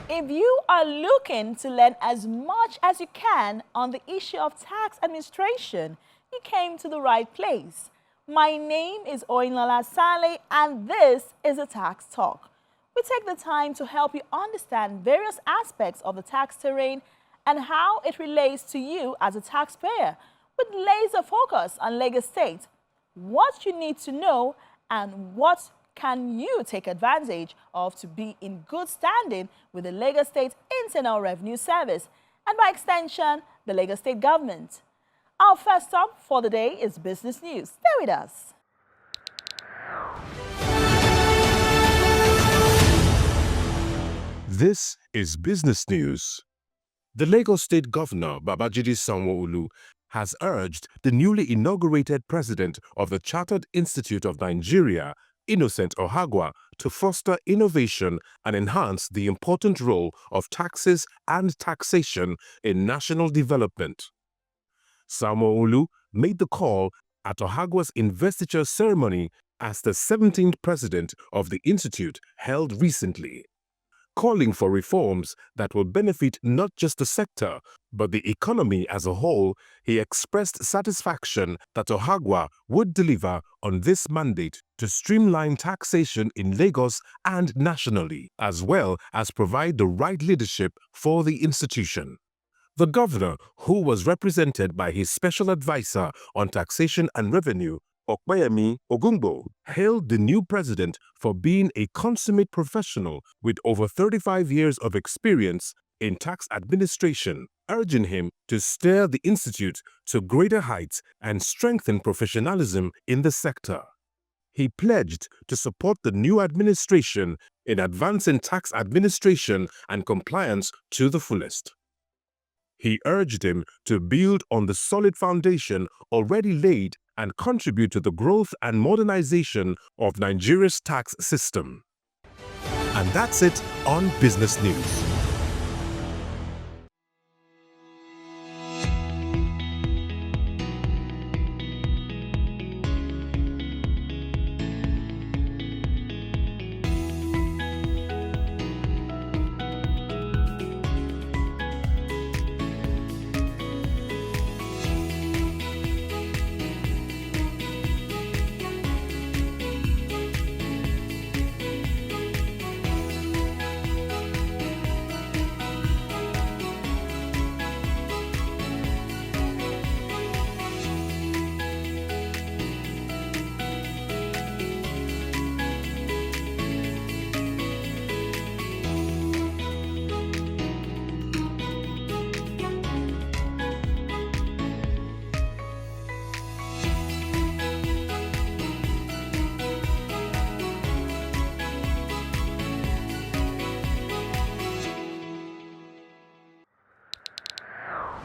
If you are looking to learn as much as you can on the issue of tax administration, you came to the right place. My name is Oyinlola Sale, and this is a Tax Talk. We take the time to help you understand various aspects of the tax terrain and how it relates to you as a taxpayer, with laser focus on Lagos State, what you need to know and what can you take advantage of to be in good standing with the Lagos State Internal Revenue Service and by extension, the Lagos State government. Our first stop for the day is business news. Stay with us. This is business news. The Lagos State Governor, Babajide Sanwo-Olu, has urged the newly inaugurated president of the Chartered Institute of Nigeria, Innocent Ohagwa, to foster innovation and enhance the important role of taxes and taxation in national development. Sanwo-Olu made the call at Ohagwa's investiture ceremony as the 17th president of the institute held recently. Calling for reforms that will benefit not just the sector, but the economy as a whole, he expressed satisfaction that Ohagwa would deliver on this mandate to streamline taxation in Lagos and nationally, as well as provide the right leadership for the institution. The governor, who was represented by his special advisor on taxation and revenue, Abayomi, hailed the new president for being a consummate professional with over 35 years of experience in tax administration, urging him to steer the institute to greater heights and strengthen professionalism in the sector. He pledged to support the new administration in advancing tax administration and compliance to the fullest. He urged him to build on the solid foundation already laid and contribute to the growth and modernization of Nigeria's tax system. And that's it on Business News.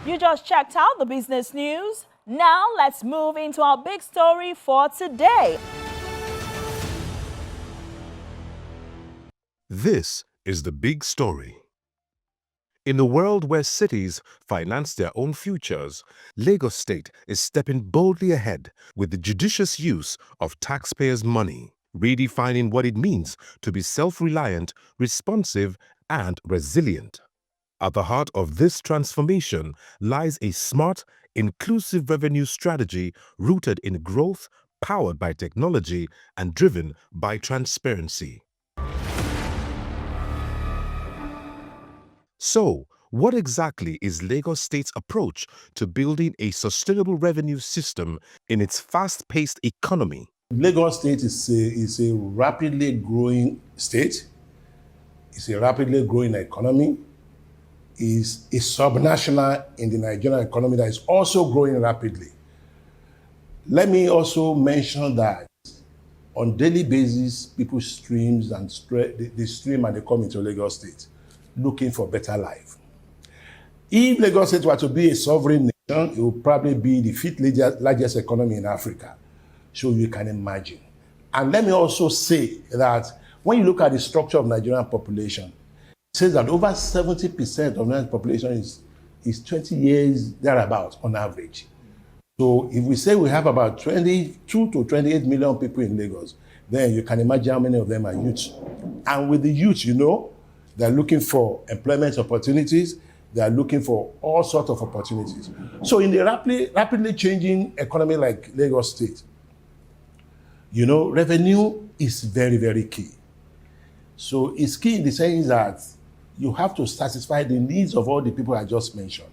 You just checked out the business news. Now let's move into our big story for today. This is the big story. In a world where cities finance their own futures, Lagos State is stepping boldly ahead with the judicious use of taxpayers' money, redefining what it means to be self-reliant, responsive, and resilient. At the heart of this transformation lies a smart, inclusive revenue strategy rooted in growth, powered by technology, and driven by transparency. So, what exactly is Lagos State's approach to building a sustainable revenue system in its fast-paced economy? Lagos State is a rapidly growing state. It's a rapidly growing economy. Is a subnational in the Nigerian economy that is also growing rapidly. Let me also mention that on daily basis, people stream and they come into Lagos State looking for better life. If Lagos State were to be a sovereign nation, it would probably be the fifth largest economy in Africa. So you can imagine. And let me also say that when you look at the structure of Nigerian population, it says that over 70% of Nigerian population is 20 years thereabouts on average. So if we say we have about 22 to 28 million people in Lagos, then you can imagine how many of them are youths. And with the youth, They're looking for employment opportunities. They are looking for all sorts of opportunities. So in a rapidly changing economy like Lagos State, revenue is very, very key. So it's key in the sense that you have to satisfy the needs of all the people I just mentioned.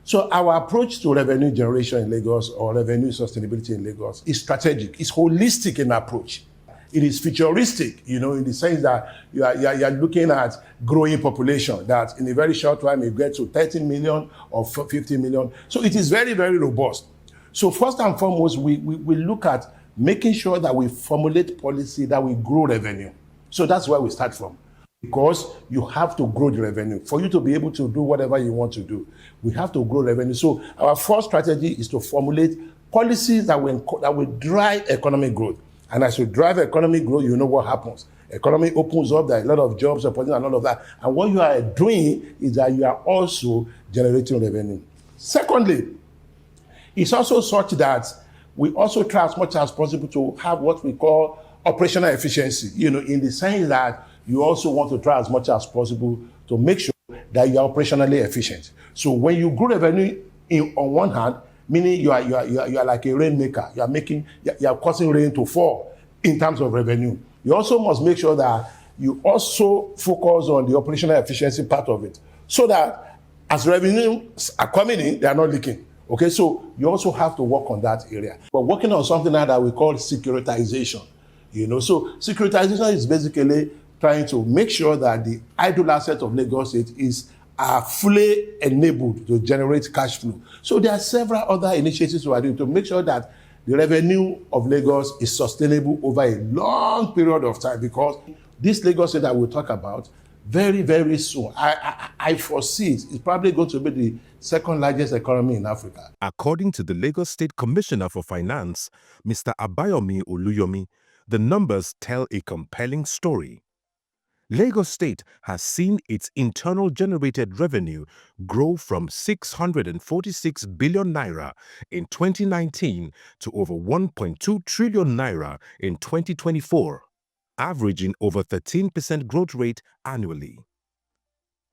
So our approach to revenue generation in Lagos or revenue sustainability in Lagos is strategic. It's holistic in approach. It is futuristic, in the sense that you are looking at growing population that in a very short time you get to 13 million or 50 million. So it is very, very robust. So first and foremost, we look at making sure that we formulate policy that will grow revenue. So that's where we start from. Because you have to grow the revenue. For you to be able to do whatever you want to do, we have to grow revenue. So our first strategy is to formulate policies that will drive economic growth. And as you drive economic growth, you know what happens. Economy opens up, there are a lot of jobs, opportunities, and all of that. And what you are doing is that you are also generating revenue. Secondly, it's also such that we also try as much as possible to have what we call operational efficiency, in the sense that you also want to try as much as possible to make sure that you are operationally efficient. So when you grow revenue on one hand, meaning you are like a rainmaker, you are causing rain to fall in terms of revenue. You also must make sure that you also focus on the operational efficiency part of it, so that as revenues are coming in, they are not leaking. Okay, so you also have to work on that area. We're working on something that we call securitization. So securitization is basically trying to make sure that the idle asset of Lagos State is fully enabled to generate cash flow. So there are several other initiatives we are doing to make sure that the revenue of Lagos is sustainable over a long period of time, because this Lagos State that we'll talk about very, very soon, I foresee it's probably going to be the second largest economy in Africa. According to the Lagos State Commissioner for Finance, Mr. Abayomi Oluyomi, the numbers tell a compelling story. Lagos State has seen its internal generated revenue grow from 646 billion naira in 2019 to over 1.2 trillion naira in 2024, averaging over 13% growth rate annually.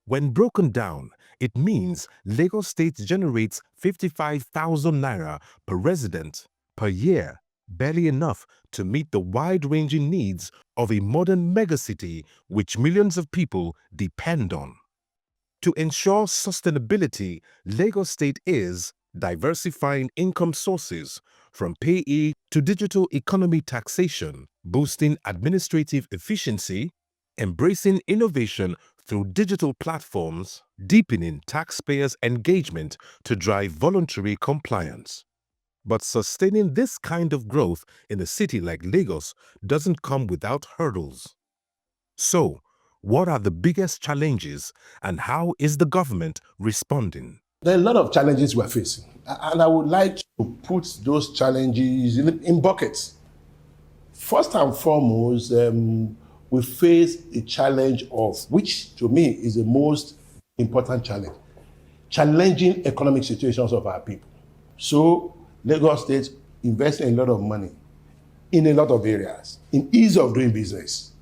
When broken down, it means Lagos State generates 55,000 naira per resident per year, barely enough to meet the wide-ranging needs of a modern megacity which millions of people depend on. To ensure sustainability, Lagos State is diversifying income sources from payee to digital economy taxation, boosting administrative efficiency, embracing innovation through digital platforms, deepening taxpayers' engagement to drive voluntary compliance. But sustaining this kind of growth in a city like Lagos doesn't come without hurdles. So, what are the biggest challenges and how is the government responding? There are a lot of challenges we're facing, and I would like to put those challenges in buckets. First and foremost, we face a challenge of, which to me is the most important challenge, challenging economic situations of our people. So Lagos State invests a lot of money in a lot of areas, in ease of doing business.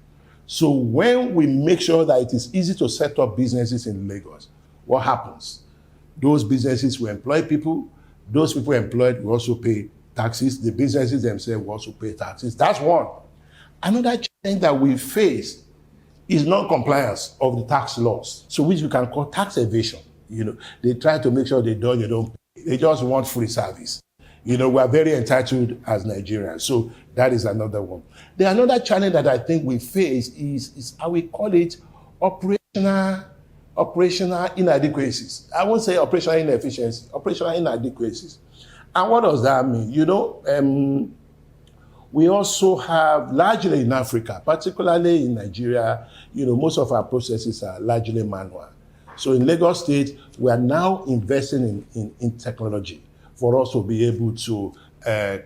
So when we make sure that it is easy to set up businesses in Lagos, what happens? Those businesses will employ people. Those people employed will also pay taxes. The businesses themselves will also pay taxes. That's one. Another challenge that we face is non-compliance of the tax laws, so which we can call tax evasion. They try to make sure they don't pay. They just want free service. We are very entitled as Nigerians, so that is another one. The another challenge that I think we face is how we call it operational inadequacies. I won't say operational inefficiency, operational inadequacies. And what does that mean? We also have, largely in Africa, particularly in Nigeria, most of our processes are largely manual. So in Lagos State, we are now investing in technology for us to be able to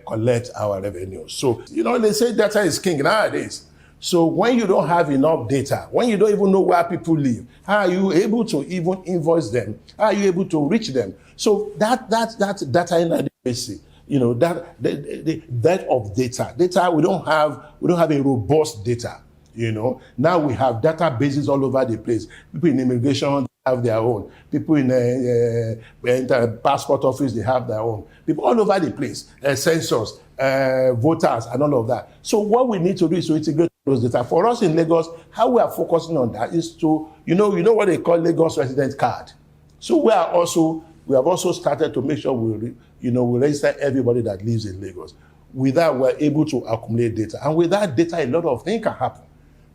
collect our revenue. So, they say data is king nowadays. So when you don't have enough data, when you don't even know where people live, how are you able to even invoice them? How are you able to reach them? So that data inadequacy, that of data. We don't have a robust data. Now we have databases all over the place. People in immigration have their own. People in the passport office, they have their own. People all over the place, census, voters, and all of that. So what we need to do is to integrate those data. For us in Lagos, how we are focusing on that is to, you know what they call Lagos resident card. So we have also started to make sure we register everybody that lives in Lagos. With that, we're able to accumulate data. And with that data, a lot of things can happen.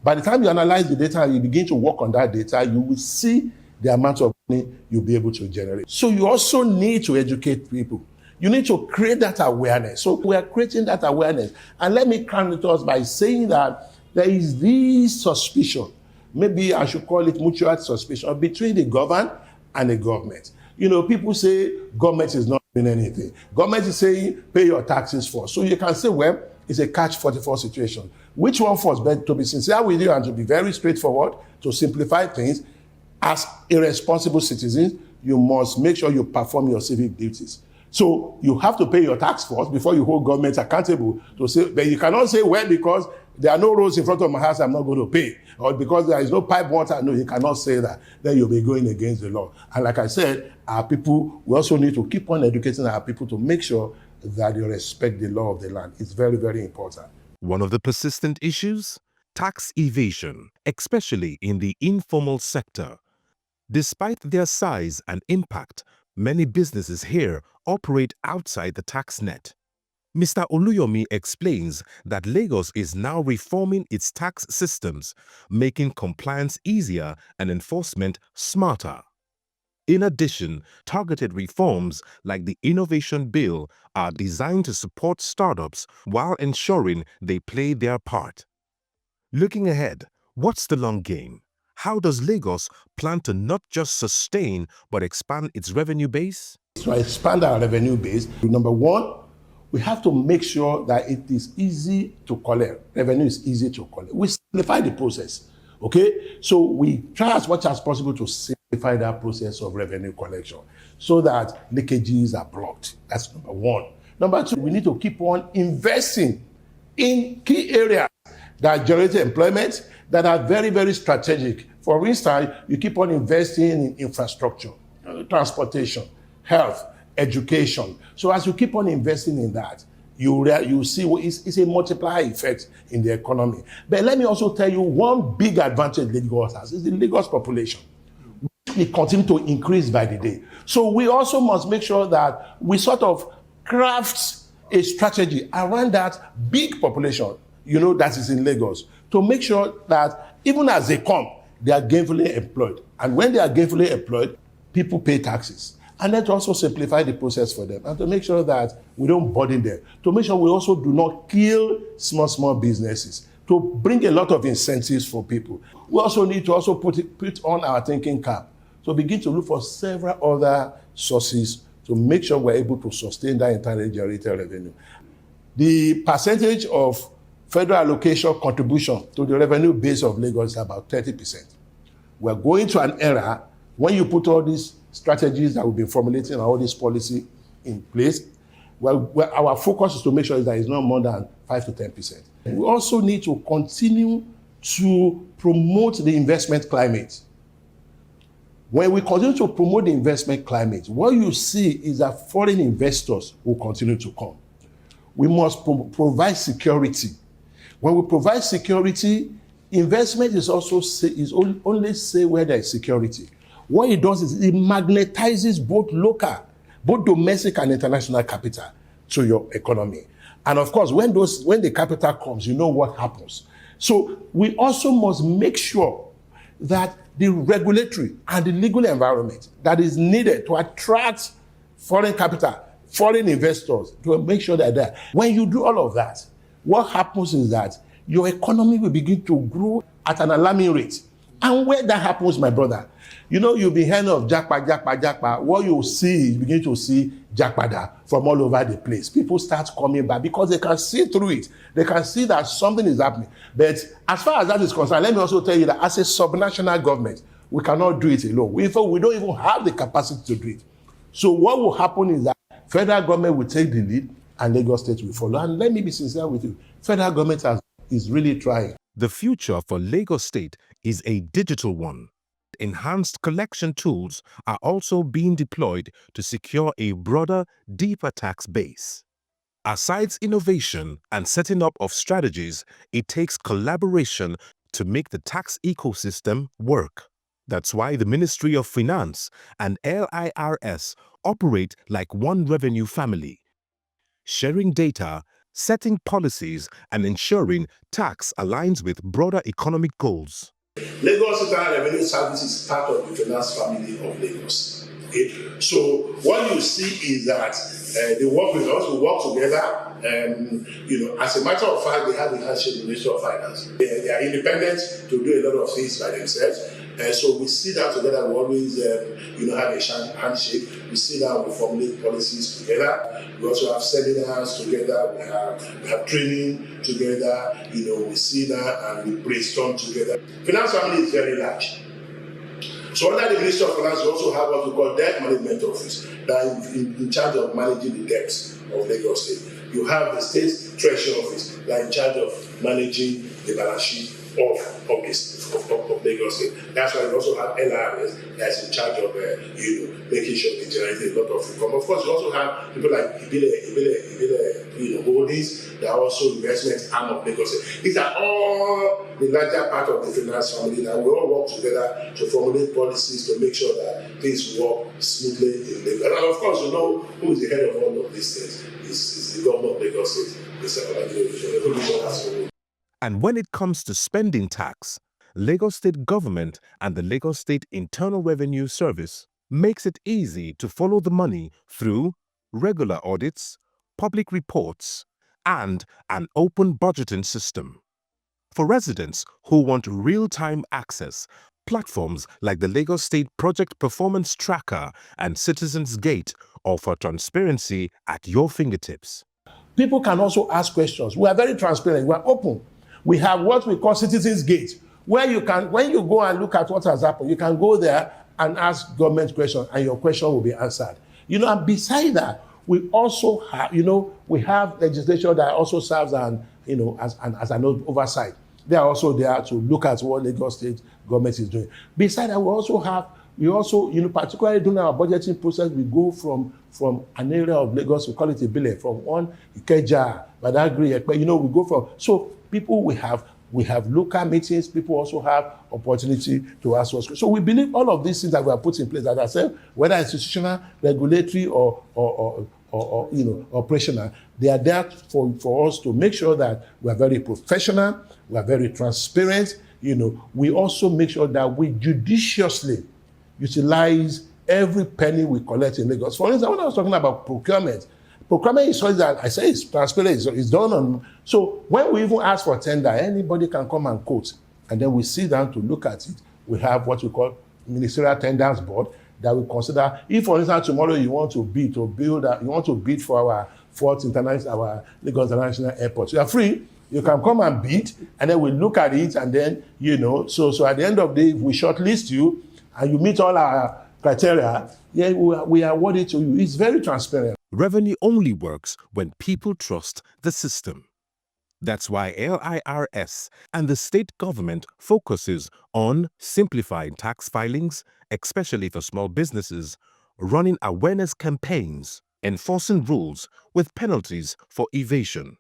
By the time you analyze the data and you begin to work on that data, you will see the amount of money you'll be able to generate. So you also need to educate people. You need to create that awareness. So we are creating that awareness. And let me count it us by saying that there is this suspicion, maybe I should call it mutual suspicion, between the governed and the government. People say government is not doing anything. Government is saying pay your taxes first. So you can say, well, it's a catch-44 situation. Which one first? But to be sincere with you and to be very straightforward, to simplify things, as irresponsible citizens, you must make sure you perform your civic duties. So you have to pay your tax first before you hold government accountable to say, but you cannot say, well, because there are no roads in front of my house, I'm not going to pay. Or because there is no pipe water. No, you cannot say that. Then you'll be going against the law. And like I said, our people, we also need to keep on educating our people to make sure that they respect the law of the land. It's very, very important. One of the persistent issues? Tax evasion, especially in the informal sector. Despite their size and impact, many businesses here operate outside the tax net. Mr. Oluyomi explains that Lagos is now reforming its tax systems, making compliance easier and enforcement smarter. In addition, targeted reforms like the Innovation Bill are designed to support startups while ensuring they play their part. Looking ahead, what's the long game? How does Lagos plan to not just sustain but expand its revenue base? To expand our revenue base, number one, we have to make sure that it is easy to collect. Revenue is easy to collect. We simplify the process, okay? So we try as much as possible to simplify that process of revenue collection so that leakages are blocked. That's number one. Number two, we need to keep on investing in key areas that generate employment, that are very, very strategic. For instance, you keep on investing in infrastructure, transportation, health, education. So as you keep on investing in that, you see it's a multiplier effect in the economy. But let me also tell you one big advantage Lagos has is the Lagos population, which will continue to increase by the day. So we also must make sure that we sort of craft a strategy around that big population, that is in Lagos, to make sure that even as they come, they are gainfully employed. And when they are gainfully employed, people pay taxes. And then to also simplify the process for them and to make sure that we don't burden them. To make sure we also do not kill small businesses. To bring a lot of incentives for people. We also need to also put on our thinking cap. To begin to look for several other sources to make sure we're able to sustain that internally generated revenue. The percentage of federal allocation contribution to the revenue base of Lagos is about 30%. We're going to an era when you put all these strategies that we've been formulating and all this policy in place, our focus is to make sure that it's not more than 5 to 10%. We also need to continue to promote the investment climate. When we continue to promote the investment climate, what you see is that foreign investors will continue to come. We must provide security. When we provide security, investment is only say where there is security. What it does is it magnetizes both domestic and international capital to your economy. And of course, when the capital comes, you know what happens. So we also must make sure that the regulatory and the legal environment that is needed to attract foreign capital, foreign investors, to make sure they're there. When you do all of that, what happens is that your economy will begin to grow at an alarming rate. And where that happens, my brother, you'll be hearing of jackpot. What you see, you begin to see jackpada from all over the place. People start coming back because they can see through it. They can see that something is happening. But as far as that is concerned, let me also tell you that as a subnational government, we cannot do it alone. We don't even have the capacity to do it. So what will happen is that federal government will take the lead and Lagos State will follow. And let me be sincere with you, federal government is really trying. The future for Lagos State is a digital one. Enhanced collection tools are also being deployed to secure a broader, deeper tax base. Aside innovation and setting up of strategies, it takes collaboration to make the tax ecosystem work. That's why the Ministry of Finance and LIRS operate like one revenue family, sharing data, setting policies, and ensuring tax aligns with broader economic goals. Lagos Internal Revenue Service is part of the finance family of Lagos. Okay? So what you see is that they work with us, we work together. As a matter of fact, they have a handshake with the Ministry of Finance. They are independent to do a lot of things by themselves. So we sit down together, we always have a handshake. We sit down, we formulate policies together. We also have seminars together, we have training together, we sit down and we brainstorm together. Finance family is very large. So under the Ministry of Finance, we also have what we call Debt Management Office that is in charge of managing the debts of Lagos State. You have the State Treasury Office that is in charge of managing the balance sheet of Lagos State. That's why we also have LRS that's in charge of making sure they generate a lot of income. Of course, we also have people like Ibile Holdings that are also investment arm of Lagos State. These are all the larger part of the finance family that we all work together to formulate policies to make sure that things work smoothly in Lagos. And of course, who is the head of all of these things is the governor of Lagos State, Mr. Abayomi. And when it comes to spending tax, Lagos State Government and the Lagos State Internal Revenue Service makes it easy to follow the money through regular audits, public reports, and an open budgeting system. For residents who want real-time access, platforms like the Lagos State Project Performance Tracker and Citizens Gate offer transparency at your fingertips. People can also ask questions. We are very transparent. We are open. We have what we call Citizens Gate, where you can, when you go and look at what has happened, you can go there and ask government questions, and your question will be answered. And beside that, we also have, we have legislation that also serves as an oversight. They are also there to look at what Lagos State government is doing. Beside that, we also, particularly during our budgeting process, we go from an area of Lagos, we call it Ibile, from one Ikeja, Badagry, we go from, so people we have local meetings, people also have opportunity to ask us. So we believe all of these things that we have put in place, as I said, whether institutional, regulatory, or operational, they are there for us to make sure that we are very professional, we are very transparent. We also make sure that we judiciously utilize every penny we collect in Lagos. For instance, when I was talking about procurement is something that I say is transparent, it's done on. So when we even ask for tender, anybody can come and quote, and then we sit down to look at it. We have what we call Ministerial Tenders Board that we consider. If, for instance, tomorrow you want to bid for our our Lagos International Airport, you are free. You can come and bid, and then we look at it, and then So at the end of the day, if we shortlist you and you meet all our criteria, we award it to you. It's very transparent. Revenue only works when people trust the system. That's why LIRS and the state government focuses on simplifying tax filings, especially for small businesses, running awareness campaigns, enforcing rules with penalties for evasion.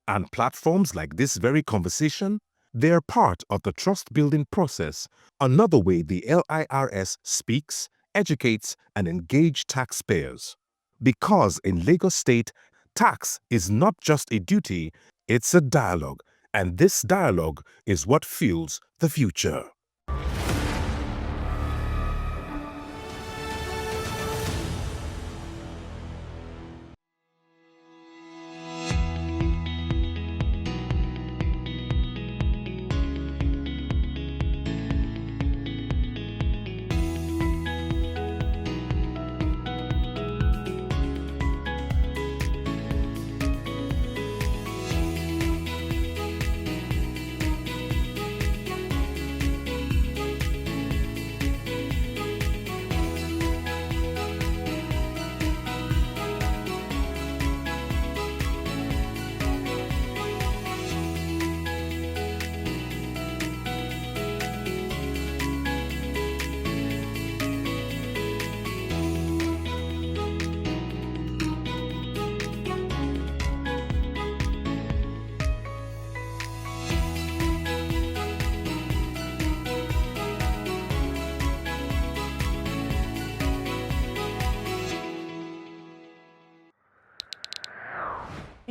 And platforms like this very conversation, they're part of the trust-building process, another way the LIRS speaks, educates, and engages taxpayers. Because in Lagos State, tax is not just a duty, it's a dialogue, and this dialogue is what fuels the future.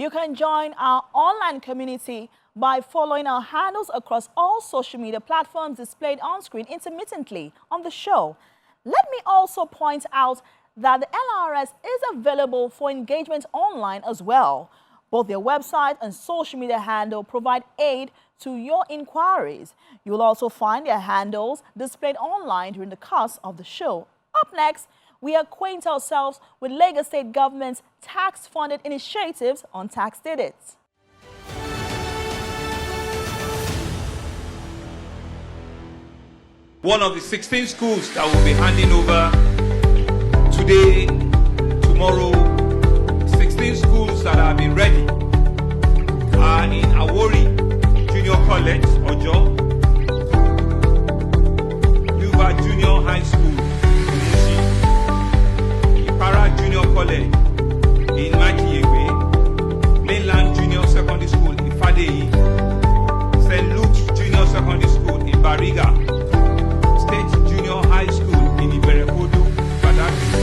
You can join our online community by following our handles across all social media platforms displayed on screen intermittently on the show. Let me also point out that the LRS is available for engagement online as well. Both their website and social media handle provide aid to your inquiries. You'll also find their handles displayed online during the course of the show. Up next, we acquaint ourselves with Lagos State Government's tax-funded initiatives on tax audits. One of the 16 schools that will be handing over today, tomorrow, 16 schools that have been ready are in Awori Junior College, Ojo, Yuba Junior High School, Umushi, Ipara Junior College in Majiyewe, Mainland Junior Secondary School in Fadeyi, St. Luke's Junior Secondary School in Bariga, State Junior High School in Iberekodo, Badagry,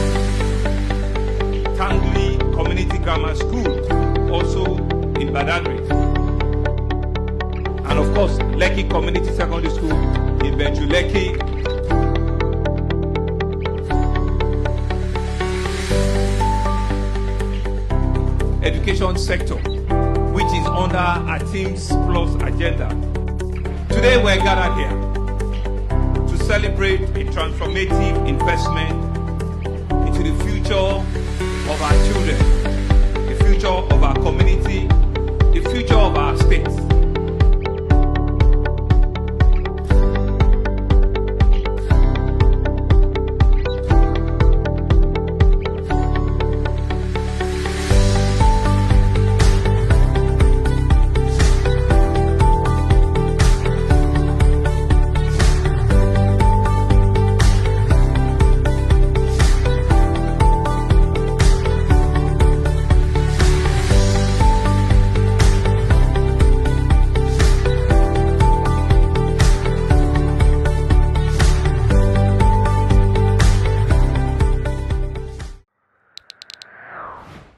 Tangli Community Grammar School, also in Badagry, and of course, Lekki Community Secondary School in Benju-Lekki. Education sector, which is under our Teams Plus agenda. Today we're gathered here to celebrate a transformative investment into the future of our children, the future of our community, the future of our state.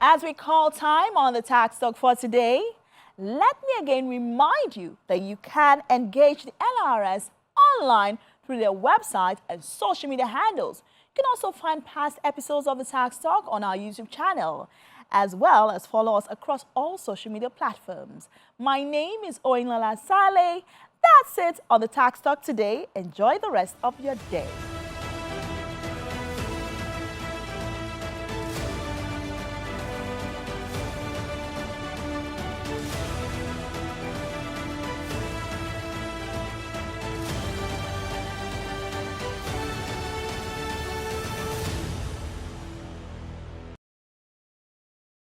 As we call time on the Tax Talk for today, let me again remind you that you can engage the LRS online through their website and social media handles. You can also find past episodes of the Tax Talk on our YouTube channel, as well as follow us across all social media platforms. My name is Oluyomi Saleh. That's it on the Tax Talk today. Enjoy the rest of your day.